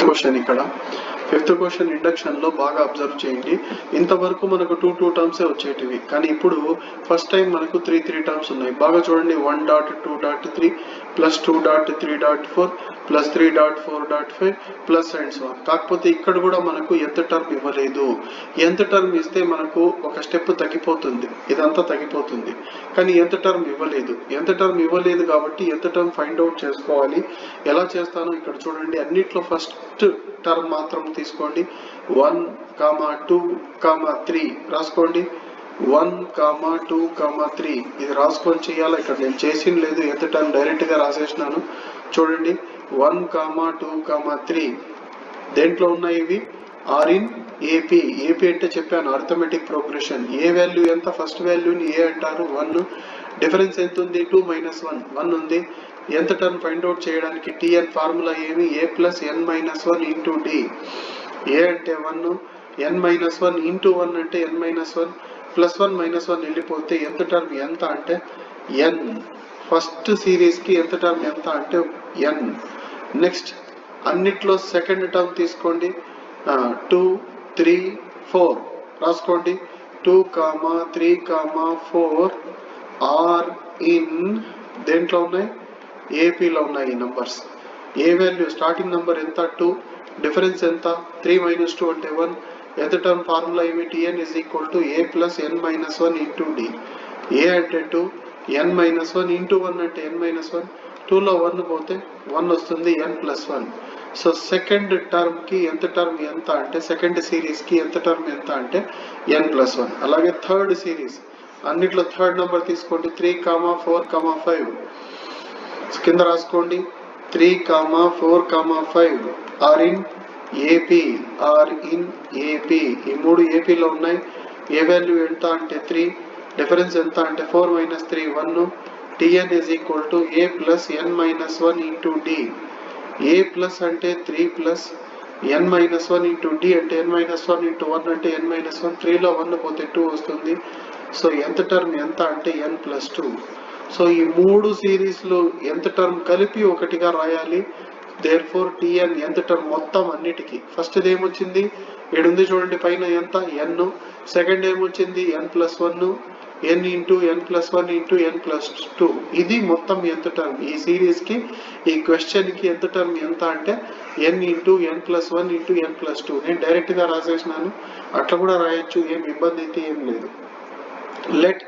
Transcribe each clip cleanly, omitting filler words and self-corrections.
Question ఇక్కడ fifth question induction లో బాగా అబ్జర్వ్ చేయండి. ఇంతవరకు మనకు టూ టర్మ్సే వచ్చేటివి, కానీ ఇప్పుడు ఫస్ట్ టైం మనకు త్రీ టర్మ్స్ ఉన్నాయి. బాగా చూడండి, 1.2.3 plus 2.3.4 plus 3.4.5 plus and so on. కాకపోతే ఇక్కడ కూడా మనకు ఎంత టర్మ్ ఇవ్వలేదు. ఎంత టర్మ్ ఇస్తే మనకు ఒక స్టెప్ తగ్గిపోతుంది, ఇదంతా తగ్గిపోతుంది, కానీ ఎంత టర్మ్ ఇవ్వలేదు. ఎంత టర్మ్ ఇవ్వలేదు కాబట్టి ఎంత టర్మ్ ఫైండ్ అవుట్ చేసుకోవాలి. ఎలా చేస్తాను ఇక్కడ చూడండి. అన్నిట్లో ఫస్ట్ టర్మ్ మాత్రం తీసుకోండి. 1, 2, 3 రాసుకోండి. 1, 2, 3 ఇది రాసుకొని చేయాలి. ఇక్కడ నేను చేసిన లేదు, ఎంత టర్మ్ డైరెక్ట్ గా రాసేసినాను. చూడండి 1, 2, 3 దేంట్లో ఉన్నాయి ఇవి? Are in AP. ఏపీ అంటే చెప్పాను అర్థమెటిక్ ప్రోగ్రెషన్. ఏ వాల్యూ ఎంత? ఫస్ట్ వాల్యూని ఏ అంటారు, 1. డిఫరెన్స్ ఎంత ఉంది? 2 - 1 1 ఉంది. ఎంత టర్మ్ ఫైండ్ అవుట్ చేయడానికి టిఎన్ ఫార్ములా ఏమి? ఏ plus N minus 1 into D. A అంటే 1, ఎన్ మైనస్ 1 ఇంటూ 1 అంటే ఎన్ మైనస్ 1 ప్లస్ 1 మైనస్ 1 వెళ్ళిపోతే ఎంత టర్మ్ ఎంత అంటే ఎన్. ఫస్ట్ సిరీస్ కి ఎంత టర్మ్ ఎంత అంటే ఎన్. నెక్స్ట్ అన్నిట్లో సెకండ్ టర్మ్ తీసుకోండి. 2, 3, 4 రాసుకోండి. 2, 3, 4 ఆర్ ఇన్ దేంట్లో ఉన్నాయి? ఏపీలో ఉన్నాయి నంబర్స్. ఏ వాల్యూ స్టార్టింగ్ నంబర్ ఎంత? 2. డిఫరెన్స్ ఎంత? 3 - 2 అంటే 1. ఎంత టర్మ్ ఫార్ములా ఏమి? TN is equal to A plus N minus 1 into D. A అంటే 2, ఎన్ మైనస్ 1 ఇంటూ 1 అంటే ఎన్ మైనస్ 1. 2లో 1 పోతే 1 వస్తుంది, ఎన్ ప్లస్ 1. సో సెకండ్ టర్మ్ కి ఎంత టర్మ్ ఎంత అంటే, సెకండ్ సిరీస్ కి ఎంత టర్మ్ ఎంత అంటే ఎన్ ప్లస్ 1. అలాగే థర్డ్ సిరీస్ అన్నిట్లో థర్డ్ నెంబర్ తీసుకోండి. 3, 4, 5 కింద రాసుకోండి. 3, 4, 5 are in AP. Are in AP. ఈ మూడు ఏపీలో ఉన్నాయి. ఏ వాల్యూ ఎంత అంటే 3. డిఫరెన్స్ ఎంత అంటే 4 - 3 1. T N is equal to A plus N minus 1 into D. A plus అంటే 3 plus N minus 1 into D అంటే ఎన్ మైనస్ 1 ఇంటూ 1 అంటే ఎన్ మైనస్ 1. 3లో 1 పోతే 2 వస్తుంది. సో ఎంత టర్మ్ ఎంత అంటే ఎన్ ప్లస్ 2. సో ఈ మూడు సిరీస్ లో ఎంత టర్మ్ కలిపి ఒకటిగా రాయాలి. దేర్ ఫోర్ టిఎన్ ఎంత టర్మ్ మొత్తం అన్నిటికీ. ఫస్ట్ ఏమొచ్చింది? ఏడుంది చూడండి పైన ఎంత? ఎన్. సెకండ్ ఏమొచ్చింది? ఎన్ ప్లస్ 1, ఎన్ ఇంటూ ఎన్ ప్లస్ 1 ఇంటూ ఎన్ ప్లస్ 2. ఇది మొత్తం ఎంత టర్మ్. ఈ సిరీస్ కి, ఈ క్వశ్చన్ కి ఎంత టర్మ్ ఎంత అంటే ఎన్ ఇంటూ ఎన్ ప్లస్ 1 ఇంటూ ఎన్ ప్లస్ 2. నేను డైరెక్ట్ గా రాసేసినాను, అట్లా కూడా రాయొచ్చు, ఏం ఇబ్బంది అయితే ఏం లేదు. Let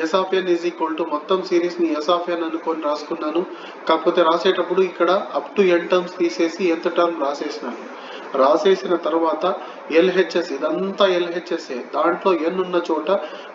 S of N is equal to మొత్తం సిరీస్ ని ఎస్ ఆఫ్ ఎన్ అనుకొని రాసుకున్నాను. కాకపోతే రాసేటప్పుడు ఇక్కడ అప్ టు ఎన్ టర్మ్స్ తీసేసి ఎంత టర్మ్ రాసేసినాను. రాసేసిన తర్వాత ఎల్హెచ్ఎస్, ఇదంతా ఎల్హెచ్ఎస్. దాంట్లో ఎన్ ఉన్న చోట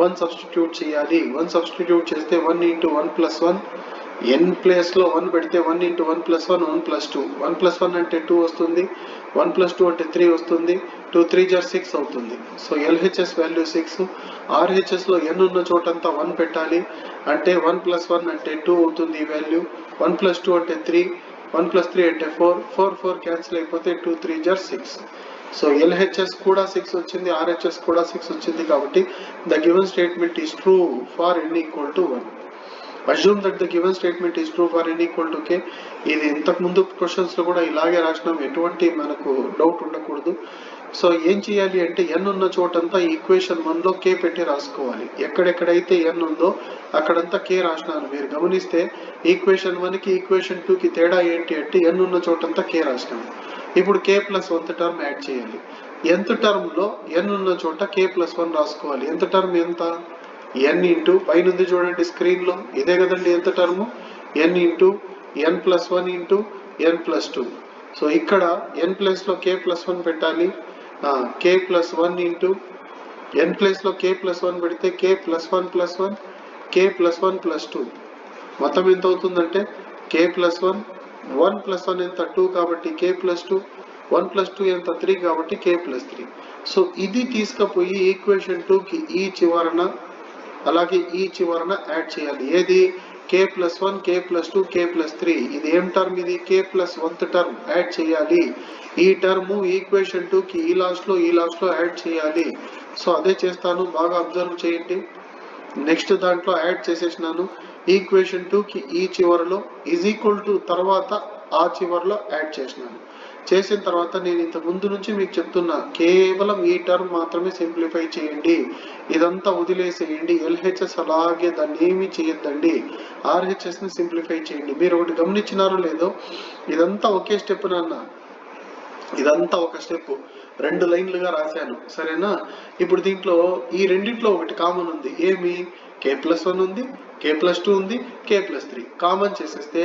1 సబ్స్టిట్యూట్ చేయాలి. 1 సబ్స్టిట్యూట్ చేస్తే 1 ఇంటూ 1 ప్లస్ 1. ఎన్ ప్లేస్ లో 1 పెడితే 1 ఇంటూ 1 ప్లస్ 1 1 ప్లస్ 2. 1 ప్లస్ 1 అంటే 2 వస్తుంది. 1 ప్లస్ 2 అంటే 3 వస్తుంది. 2 3 6 అవుతుంది. So LHS value 6. ఆర్హెచ్ఎస్ లో ఎన్ ఉన్న చోటంతా 1 పెట్టాలి. అంటే 1 ప్లస్ 1 అంటే 2 అవుతుంది ఈ వాల్యూ. 1 ప్లస్ 2 అంటే 3. 1 ప్లస్ 3 అంటే 4. 4 క్యాన్సిల్ అయిపోతే 2 3 6. సో ఎల్హెచ్ఎస్ కూడా 6 వచ్చింది, ఆర్హెచ్ఎస్ కూడా 6 వచ్చింది. కాబట్టి the given statement is true for n equal to 1. Assume that the given statement is true for n equal to k. ఇది ఇంతకు ముందు క్వశ్చన్స్ లో కూడా ఇలాగే రాసినాం, ఎటువంటి మనకు డౌట్ ఉండకూడదు. సో ఏం చేయాలి అంటే n ఉన్న చోటంతా ఈక్వేషన్ 1 లో k పెట్టి రాసుకోవాలి. ఎక్కడెక్కడైతే n ఉందో అక్కడంతా k రాసినాను. మీరు గమనిస్తే ఈక్వేషన్ 1 కి ఈక్వేషన్ 2 కి తేడా ఏంటి అంటే n ఉన్న చోటంతా k రాసినాను. ఇప్పుడు k ప్లస్ 1 టర్మ్ యాడ్ చేయాలి. ఎంత టర్మ్ లో n ఉన్న చోట k ప్లస్ 1 రాసుకోవాలి. ఎంత టర్మ్ ఎంత? n ఇంటూ పైన ఉంది చూడండి స్క్రీన్ లో, ఇదే కదండి ఎంత term. n into n plus 1 into n plus 2. So ఇక్కడ n ప్లేస్ లో k ప్లస్ 1 పెట్టాలి. k plus 1 into n place లో k ప్లస్ 1 పెడితే k plus 1 plus 1, k plus 1 plus 2. మొత్తం ఎంత అవుతుందంటే k ప్లస్ 1, 1 ప్లస్ 1 ఎంత? 2 కాబట్టి k ప్లస్ 2, 1 ప్లస్ 2 ఎంత? 3 కాబట్టి k ప్లస్ 3. సో ఇది తీసుకుపోయి ఈక్వేషన్ 2 కి ఈ చివరన అలాగే ఈ చివరన యాడ్ చేయాలి. ఏది? k plus 1, k plus 2, k plus 3. ఇది ఏం టర్మ్? ఇది k plus 1th term add చేయాలి. ఈ టర్మ్ ఈక్వేషన్ 2 కి ఈ లాస్ట్ లో యాడ్ చేయాలి. సో అదే చేస్తాను, బాగా అబ్జర్వ్ చేయండి. నెక్స్ట్ దాంట్లో యాడ్ చేసేసినాను. ఈక్వేషన్ 2 కి ఈ చివరలో ఈజ్ ఈక్వల్ టు తర్వాత ఆ చివరలో యాడ్ చేసినాను. చేసిన తర్వాత నేను ఇంత ముందు నుంచి మీకు చెప్తున్నా, కేవలం ఈ టర్మ్ మాత్రమే సింప్లిఫై చేయండి, ఇదంతా వదిలేసేయండి. ఎల్హెచ్ఎస్ అలాగే దాన్ని ఏమీ చేయొద్దండి, ఆర్హెచ్ఎస్ ని సింప్లిఫై చేయండి. మీరు ఒకటి గమనించినారో లేదో, ఇదంతా ఒకే స్టెప్ నాన్న, ఇదంతా ఒక స్టెప్, 2 లైన్లుగా రాశాను, సరేనా? ఇప్పుడు దీంట్లో ఈ రెండిట్లో ఒకటి కామన్ ఉంది, ఏమి? k+1 ఉంది, k+2 ఉంది, k+3 కామన్ చేసేస్తే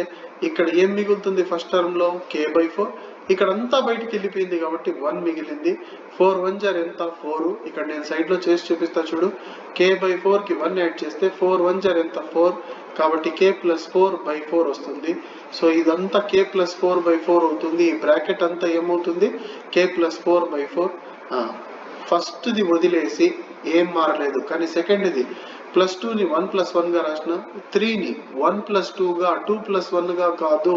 ఇక్కడ ఏం మిగులుతుంది? ఫస్ట్ టర్మ్ లో k/4, ఇక్కడ అంతా బయటికి వెళ్ళిపోయింది కాబట్టి 1 మిగిలింది. 4 1 జార్ ఎంత? 4. ఇక్కడ నేను సైడ్ లో చేసి చూపిస్తా చూడు, k/4 కి 1 యాడ్ చేస్తే 4 1 జార్ ఎంత? 4, కాబట్టి k+4/4 వస్తుంది. సో ఇదంతా k+4/4 అవుతుంది. ఈ బ్రాకెట్ అంతా ఏమవుతుంది? k+4/4. ఫస్ట్ ది వదిలేసి ఏం మారలేదు, కానీ సెకండ్ ది +2ని 1+1 గా రాసిన, 3ని 1+2 గా 2+1 గా కాదు,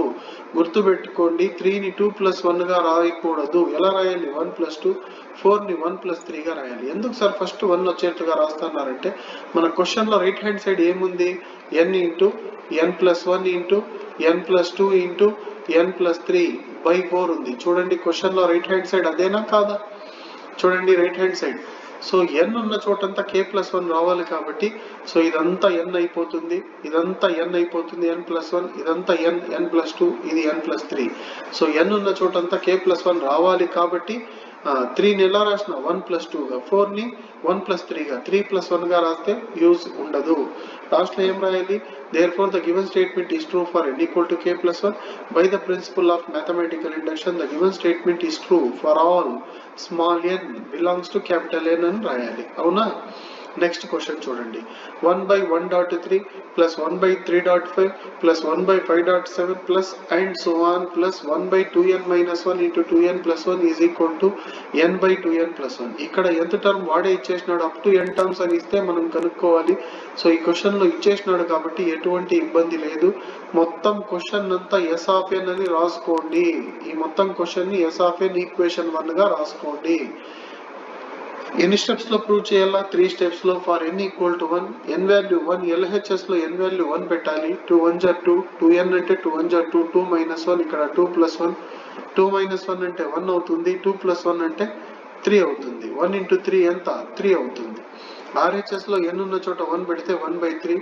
గుర్తుపెట్టుకోండి. 3ని 2+1 గా రాయకూడదు. ఎలా రాయాలి? 1+2. 4ని 1+3 గా రాయాలి. ఎందుకు సార్ ఫస్ట్ 1 వచ్చేట్టుగా రాస్తున్నారంటే, మన క్వశ్చన్ లో రైట్ హ్యాండ్ సైడ్ ఏముంది? n into n+1 into n+2 into n+3/4 ఉంది. చూడండి క్వశ్చన్ లో రైట్ హ్యాండ్ సైడ్ అదేనా కాదా? చూడండి right hand side. So n ఉన్న చోటంతా k+1 రావాలి కాబట్టి, సో ఇదంతా n అయిపోతుంది, ఇదంతా n అయిపోతుంది, n+1, ఇదంతా n+2, ఇది n+3. సో n ఉన్న చోటంతా k+1 రావాలి కాబట్టి 3ని ఎలా రాసిన? 1+2 గా, 4ని 1+3 గా, 3+1 గా రాస్తే యూజ్ ఉండదు. లాస్ట్ లో ఏం రాయాలి? Therefore the given statement is true for n equal to k+1. By the principle of mathematical induction, the given statement is true for all small n belongs to capital N అని రాయాలి. అవునా? Next question చూడండి, 1/1.3 plus 1/3.5 plus 1/5.7 plus and so on plus 1/2n-1 into 2n+1 is equal to n/2n+1. ఇక్కడ ఎంత term వాడే ఇచ్చేసినాడు, up to n terms అని ఇస్తే మనం కనుక్కోవాలి. సో ఈ క్వశ్చన్ లో ఇచ్చేసినాడు కాబట్టి ఎటువంటి ఇబ్బంది లేదు. మొత్తం క్వశ్చన్ అంతా S(n) అని రాసుకోండి. ఈ మొత్తం క్వశ్చన్ ని S(n) ఈక్వేషన్ 1 గా రాసుకోండి. ఎన్ని స్టెప్స్ లో ప్రూవ్ చేయాలా? 3 స్టెప్స్ లో. For n equal to 1, n value 1, LHS లో n వాల్యూ 1 పెట్టాలి. 2 1 జార్ 2, 2n అంటే 2 1 జార్ 2, 2 - 1, ఇక్కడ 2+1, 2 - 1 అంటే 1 అవుతుంది, 2+1 అంటే 3 అవుతుంది. 1 × 3 ఎంత? 3 అవుతుంది. RHS లో n ఉన్న చోట 1 పెడితే 1/3,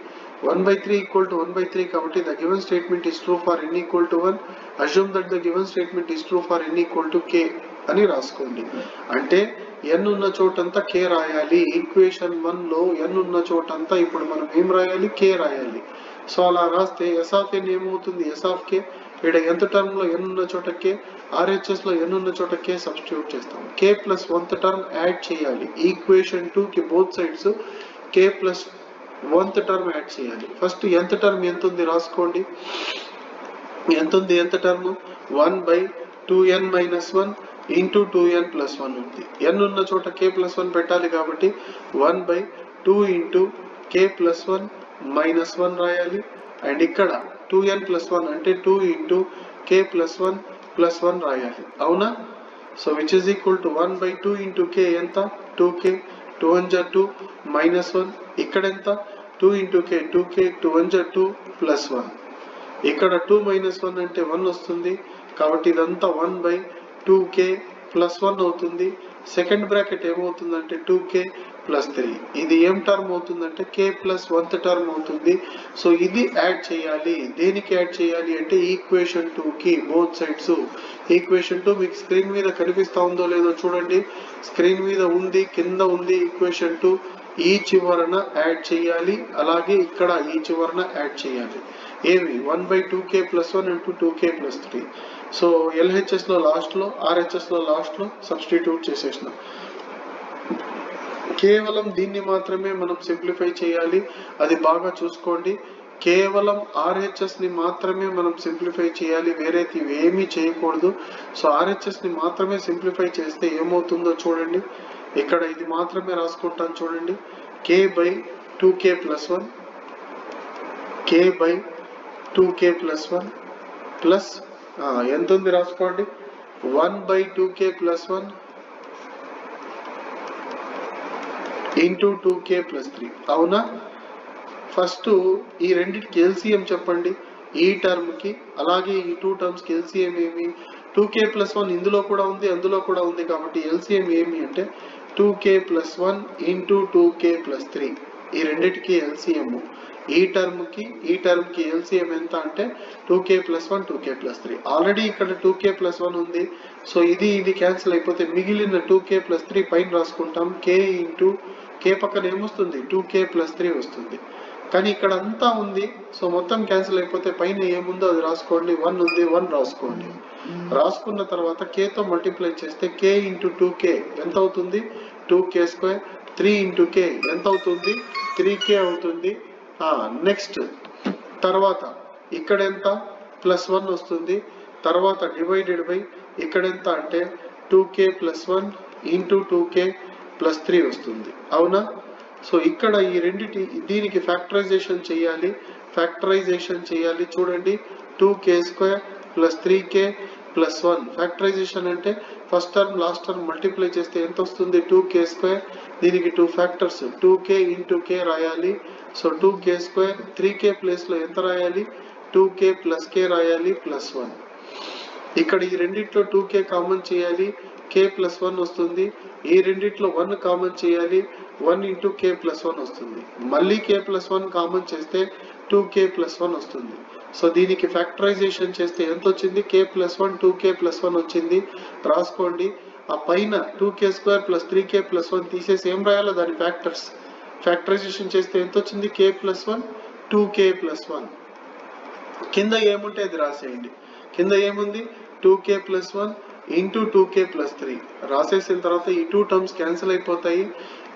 1/3 ఈక్వల్ టు 1/3 కాబట్టి the given statement is true for n equal to 1. Assume that the given statement is true for n equal to k అని రాసుకోండి. అంటే n ఉన్న చోటంతా k రాయాలి. ఈక్వేషన్ 1 లో n ఉన్న చోటంతా ఇప్పుడు మనం ఏం రాయాలి? k రాయాలి. సో అలా రాస్తే S(n) ఏమవుతుంది? S(k). ఇక్కడ ఎంత టర్మ్ లో n ఉన్న చోట k, RHS లో n ఉన్న చోట k సబ్స్టిట్యూట్ చేస్తాం. k plus 1th term add చేయాలి. ఈక్వేషన్ 2 కి both sides k plus 1th term add చేయాలి. ఫస్ట్ nth టర్మ్ ఎంత ఉంది రాసుకోండి. ఎంత ఉంది nth term? 1/2n-1 into 2n+1 ఉంది. n ఉన్న చోట k+1 పెట్టాలి కాబట్టి 1/2 ఇంటూ k+1 - 1 రాయాలి. అండ్ ఇక్కడ 2n+1 అంటే 2 ఇంటూ k+1 + 1 రాయాలి. అవునా? So which is equal to 1/2 into k ఎంత? 2k, 2 1 జార్ 2 -1, ఇక్కడ ఎంత? 2 ఇంటూ k, 2k, 2 1 జార్ 2 +1, ఇక్కడ 2 - 1 అంటే 1 వస్తుంది కాబట్టి ఇదంతా 1/2k + 1 అవుతుంది. సెకండ్ బ్రాకెట్ ఏమవుతుందంటే 2k + 3. ఇది ఏం టర్మ్ అవుతుందంటే k ప్లస్ 1th టర్మ్ అవుతుంది. సో ఇది యాడ్ చేయాలి. దేనికి యాడ్ చేయాలి అంటే ఈక్వేషన్ 2 కి బోత్ సైడ్స్. ఈక్వేషన్ 2 మీకు స్క్రీన్ మీద కనిపిస్తా ఉందో లేదో చూడండి. స్క్రీన్ మీద ఉంది, కింద ఉంది ఈక్వేషన్ 2. ఈ చివరన యాడ్ చేయాలి, అలాగే ఇక్కడ ఈ చివరన యాడ్ చేయాలి. ఏమి? 1/2k + 1 into 2k + 3. So LHS లో లాస్ట్ లో, RHS లో లాస్ట్ లో సబ్స్టిట్యూట్ చేసేసిన. కేవలం దీన్ని మాత్రమే మనం సింప్లిఫై చేయాలి, అది బాగా చూసుకోండి. కేవలం RHS ని మాత్రమే మనం సింప్లిఫై చేయాలి, వేరేది ఏమీ చేయకూడదు. సో RHS ని మాత్రమే సింప్లిఫై చేస్తే ఏమవుతుందో చూడండి. ఇక్కడ ఇది మాత్రమే రాసుకుంటాను చూడండి. k/2k + 1, k/2k + 1 ప్లస్ ఎంత ఉంది రాసుకోండి, 1/2k + 1 ఇంటూ 2k + 3. అవునా? ఫస్ట్ ఈ రెండింటికి LCM చెప్పండి. ఈ టర్మ్ కి అలాగే ఈ 2 టర్మ్స్ కి LCM ఏమి? 2k + 1 ఇందులో కూడా ఉంది అందులో కూడా ఉంది కాబట్టి ఎల్సిఎం ఏమి అంటే 2k + 1 × 2k + 3 ఈ రెండిటికి ఎల్సిఎం ఈ టర్మ్ కి ఎల్సిఎం ఎంత అంటే 2k + 1 2k + 3 ఆల్రెడీ ఇక్కడ 2k + 1 ఉంది. సో ఇది క్యాన్సిల్ అయిపోతే మిగిలిన 2k + 3 పైన రాసుకుంటాం. k పక్కన ఏమొస్తుంది 2k + 3 వస్తుంది. కానీ ఇక్కడ అంతా ఉంది. సో మొత్తం క్యాన్సిల్ అయిపోతే పైన ఏముందో అది రాసుకోండి. 1 ఉంది 1 రాసుకోండి. రాసుకున్న తర్వాత k తో మల్టిప్లై చేస్తే k × 2k ఎంత అవుతుంది 2k². 3 × k ఎంత అవుతుంది 3k అవుతుంది. నెక్స్ట్ తర్వాత ఇక్కడ ఎంత +1 వస్తుంది. తర్వాత డివైడెడ్ బై ఇక్కడ ఎంత అంటే 2k + 1 × 2k + 3 వస్తుంది. అవునా? సో ఇక్కడ ఈ దీనికి ఫ్యాక్టరైజేషన్ చేయాలి. చూడండి 2k² + 3k + 1 ఫ్యాక్టరైజేషన్ అంటే first term last term multiply చేస్తే ఎంత వస్తుంది 2k². దీనికి 2 ఫ్యాక్టర్స్ 2k × k రాయాలి. So 2k². 3k ప్లేస్ లో ఎంత రాయాలి 2k + k రాయాలి +1. ఇక్కడ ఈ రెండిట్లో 2k కామన్ చేయాలి. k + 1 వస్తుంది. ఈ రెండిట్లో 1 కామన్ చేయాలి. 1 × k + 1 వస్తుంది. మళ్ళీ k + 1 కామన్ చేస్తే 2k + 1 వస్తుంది. సో దీనికి ఫ్యాక్టరైజేషన్ చేస్తే ఎంత వచ్చింది k + 1 2k + 1 వచ్చింది. రాసుకోండి. ఆ పైన 2k² + 3k + 1 తీసేసి ఏం రాయాలో దాని ఫ్యాక్టరైజేషన్ చేస్తే ఎంత వచ్చింది k + 1 2k + 1. కింద ఏముంటే అది రాసేయండి. కింద ఏముంది 2k + 1 × 2k + 3 రాసేసిన తర్వాత ఈ 2 టర్మ్స్ క్యాన్సిల్ అయిపోతాయి.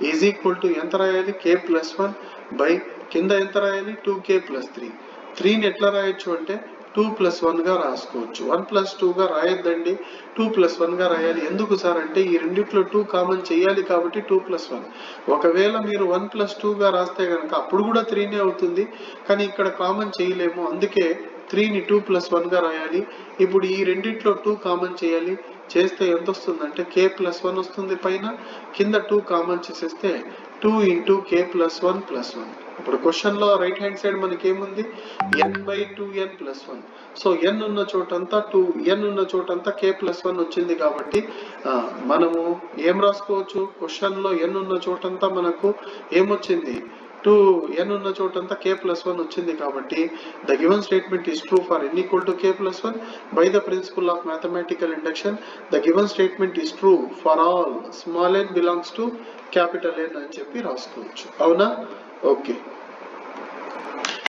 ఈజ్ ఈక్వల్ టు ఎంత రాయాలి k + 1 బై కింద ఎంత రాయాలి 2k + 3. 3ని ఎట్లా రాయొచ్చు అంటే 2 + 1 గా రాసుకోవచ్చు. 1 + 2 గా రాయొద్దండి. 2 + 1 గా రాయాలి. ఎందుకు సార్ అంటే ఈ రెండిట్లో 2 కామన్ చేయాలి కాబట్టి 2 + 1. ఒకవేళ మీరు 1 + 2 గా రాస్తే కనుక అప్పుడు కూడా 3నే అవుతుంది. కానీ ఇక్కడ కామన్ చేయలేము. అందుకే 3ని 2 + 1 గా రాయాలి. ఇప్పుడు ఈ రెండిట్లో 2 కామన్ చేయాలి. చేస్తే ఎంత వస్తుందంటే k + 1 వస్తుంది. పైన కింద 2 కామన్ చేసేస్తే 2 × k + 1 + 1. ఇప్పుడు క్వశ్చన్ లో రైట్ హ్యాండ్ సైడ్ మనకి ఏముంది n/2n + 1. సో n ఉన్న చోటంతా k + 1 వచ్చింది కాబట్టి మనము ఏం రాసుకోవచ్చు క్వశ్చన్ లో n ఉన్న చోటంతా మనకు ఏమొచ్చింది n ఉన్న చోటంతా k + 1 వచ్చింది కాబట్టి the given statement is true for n = k + 1 by the principle of mathematical induction. The given statement is true for all small n belongs to capital N అని చెప్పి రాసుకోవచ్చు. అవునా? ఓకే.